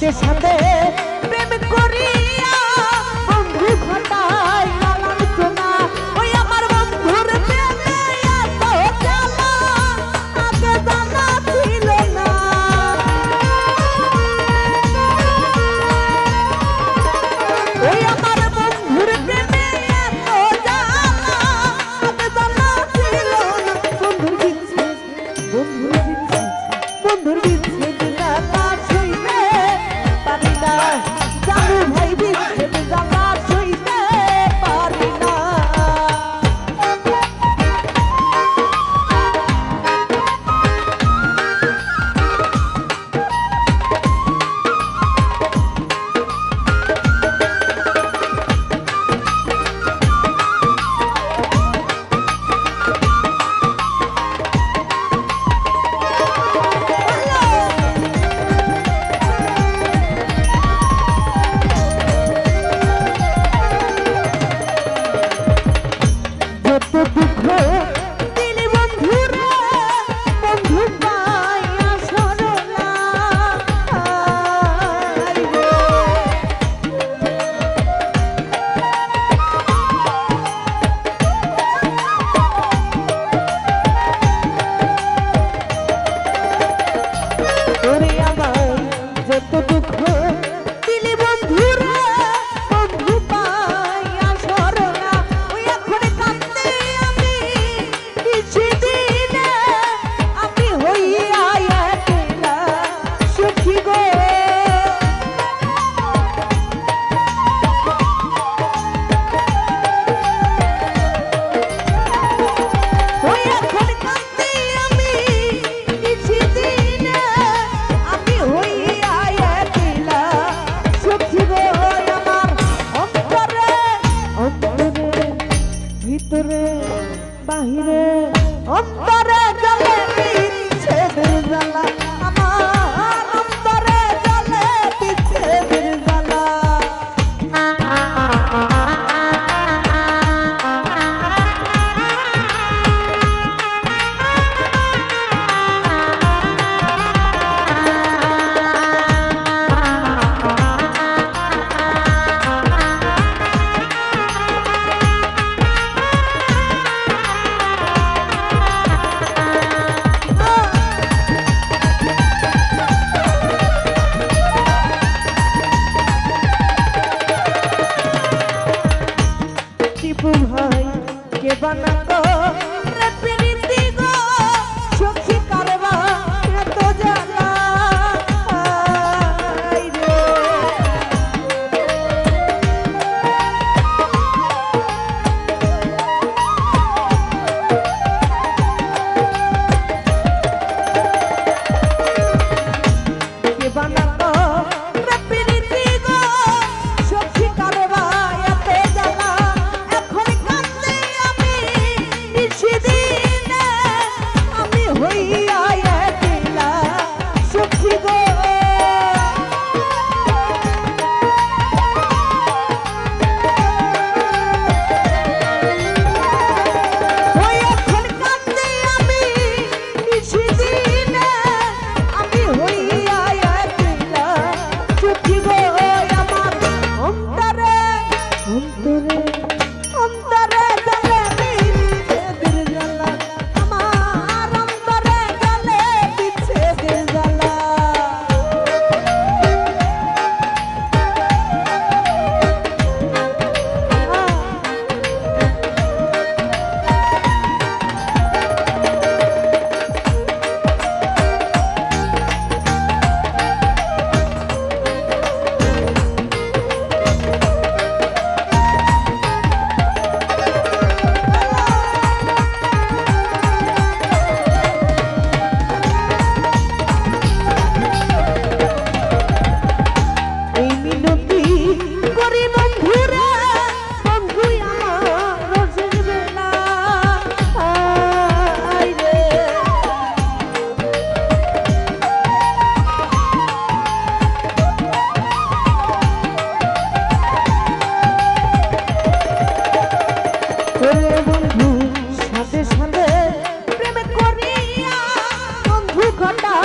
সাথে সাথে প্রেম করিয়া বন্ধু ঘটায় লাঞ্ছনা। ওই আমার বন্ধুর প্রেমে এত জ্বালা আগে জানা ছিল না। ওই আমার বন্ধুর প্রেমে এত জ্বালা আগে জানা ছিল না। বন্ধুর বিচ্ছেদ বন্ধুর বিচ্ছেদ জ্বালা সইতে পারি না জানু ভাই, বিচ্ছেদ জ্বালা সইতে পারি না। যত দুঃখ দিলে বন্ধুরা বন্ধু পাইয়া সরলা। ওরে আমার যত দুঃখ দিলে বন্ধুরা বন্ধু পাইয়া সরলা। ওই এখন কাঁদতে আমি কিছুদিনে আমি হইয়া একলা সুখী গো। ওই এখন কাঁদতে আমি কিছুদিনে আমি হইয়া একলা সুখী গো। আমার অন্তরে অন্তরে ভিতরে বাহিরে অন্তরে জ্বলে বিচ্ছেদের জ্বালা। আমার অন্তরে জ্বলে বিচ্ছেদের জ্বালা। টিপু ভাই কে বানাতো রে প্রীতি গো সখী কারবা এত জ্বালা রে। কে বানাতো রে প্রীতি গো সখী কারবা এত জ্বালা। এখন কাঁদতে আমি কিছুদিনে আমি হইয়া একলা সুখী গো। ওই এখন কাঁদতে আমি কিছুদিনে আমি হইয়া একলা সুখী গো। আমার অন্তরে অন্তরে অন্তরে জ্বলে বিচ্ছেদের জ্বালা। আমার অন্তরে জ্বলে বিচ্ছেদের জ্বালা। এই মিনতি করি বন্ধুরা বন্ধু আমার রোজের বেলা রে। ওরে বন্ধু সাথে সাথে প্রেম করিয়া বন্ধু ঘটা